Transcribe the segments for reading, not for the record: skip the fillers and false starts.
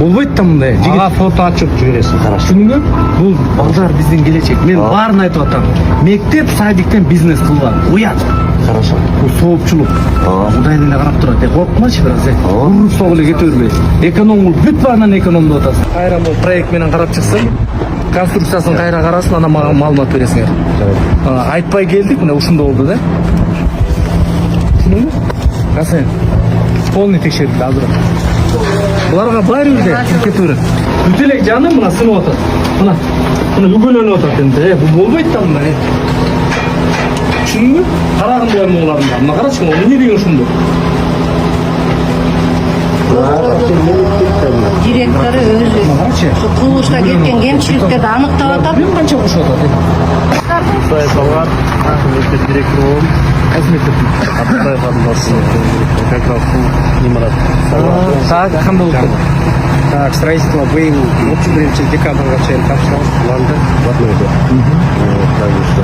Болбойт да мындай. Ага, фото ачып жибересиң. Хорошо. Түшүндүңбү? Бул балдар биздин келечек. Мен баарын айтып атам. Мектеп, садиктен бизнес кылган. Уят. Хорошо. Бул соопчулук. Кудай эле карап турат. Коркмачы бир аз. Урусок эле кете бербей. Эконом кылып бүт баарынан экономдоп атасың. Кайра бул проект менен карап чыксын. Конструкциясын кайра карасын, анан мага маалымат бересиңер. Айтпай келдик, мына ушунда болду да. Түшүндүңбү? Касен. Полный текшерилди азыр. Буларга баары бирде кете берет. Бүт эле жаным мына сынып атат. Мына үгөлөнүп атат энди. Бул болбойт да мына. Түшүндүңбү? Карагым да буларга. Мына карачы, эмне деген ушунду? Директору өзү курулушка кеткен кемчиликтерди аныктап атат. Бир канча кошуп атат. Сайбалар, мектеп директору болом. Кайсы мектептин? Абдулаев атындагы как раз имарат. Так, кандай болду? Так, строительство быйыл 31-декабрга чейин тапшырылды. Так что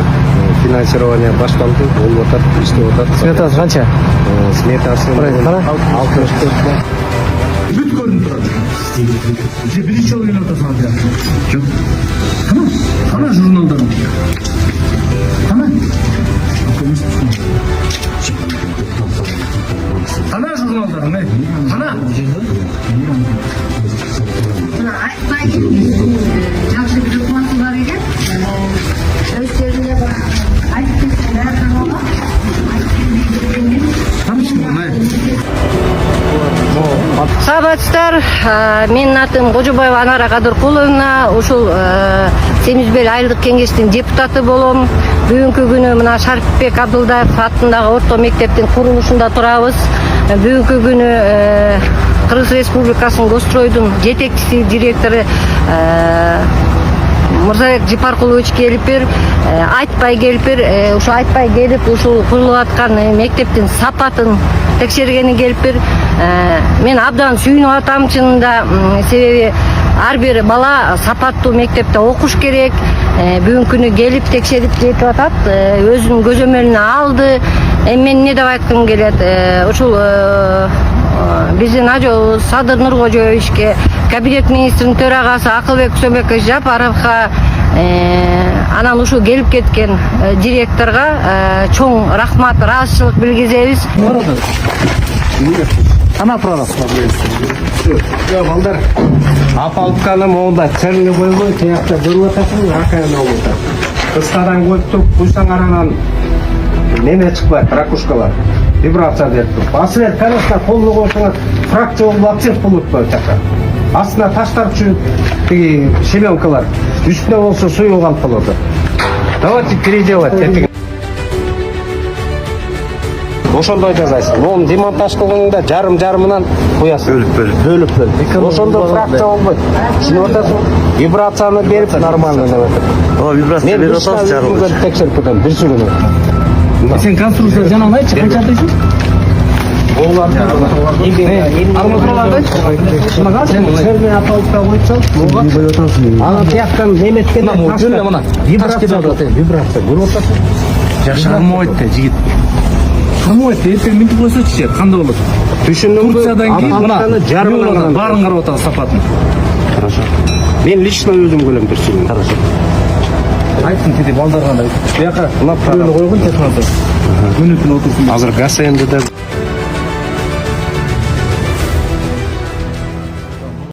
финансирование башталды, болуп атат, иштеп атат. Сметасы канча? Сметасы 64 мың. Бүт көрүнүп турат. Же биринчи жолу келип атасың анда. Жок. Кана журналдар. Кана журналдар, не? Кана. Айтпай жакшы бир өкмөтү бар экен. Өздөрүнө айтып кетсеңер болот. Саламатсыздар, менин атым Кожобаева Анара Кадыркуловна, ушул Семизбел айылдык кеңештин депутаты болом. Бүгүнкү күнү мына Шарипбек Абдылдаев атындагы орто мектептин курулушунда турабыз. Бүгүнкү күнү Кыргыз Республикасынын Гостройдун жетекчиси, директору Мырзабек Жипаркулович келипир, айтпай келипир, ушу айтпай келип, ушул курулуп аткан мектептин сапатын текшергени келипир. Мен абдан сүйүнүп атам чынында, себеби ар бир бала сапаттуу мектепте окуш керек. Бүгүнкү күнү келип текшерип кетип атат, өзүнүн көзөмөлүнө алды. Эми мен эмне деп айткым келет, ушул биздин ажо Садыр Нуркожоевичке, кабинет министринин төрагасы Акылбек Сөмбекович Жапаровго, анан ушул келип кеткен директорго чоң рахмат, ыраазычылык билгизебиз. Кана турат. Я балдар. Апалтканы моунда черни койбой, тиякта көрүп атасың, акайын болуп атат. Кыскадан коюп туруп, куйсаң аранан неме чыкпайт, ракушкалар. Вибрация деп туруп. Асыл конечно, колду койсоңор фракция болуп акцент болуп атпайбы жака. Астына таштар чүйүп, тиги шеменкалар, үстүнө болсо суюлган болот. Давайте переделать. Ошондой жасайсың. Мону демонтаж кылганда жарым-жарымынан коясың. Бөлүп. Ошондо фракция болбойт. Түшүнүп атасың? Вибрацияны берип нормально деп атат. О, вибрация берип атасыз жарым. Текшерип кетем, бир күнү. Сен конструкция жанагын айтчы, канча атайсың? Арматураларды айтчы. Мага сен Серме апалыкка койсоң, анан тияктан неметкенде мына вибрация көрүп атасың. жакшы кармабайт да жигит. Кармабайт, эртең минтип койсочу, кандай болот? Түшүндүңбү? Турциядан кийин мына жарымынан баарын карап атат сапатын. Хорошо. Мен лично өзүм көлөм түшүндүм. Хорошо. Айтсын теде балдарга да. Буяка мына пүлөнү койгон технология. Күнү түнү отурсун. Азыр газ энди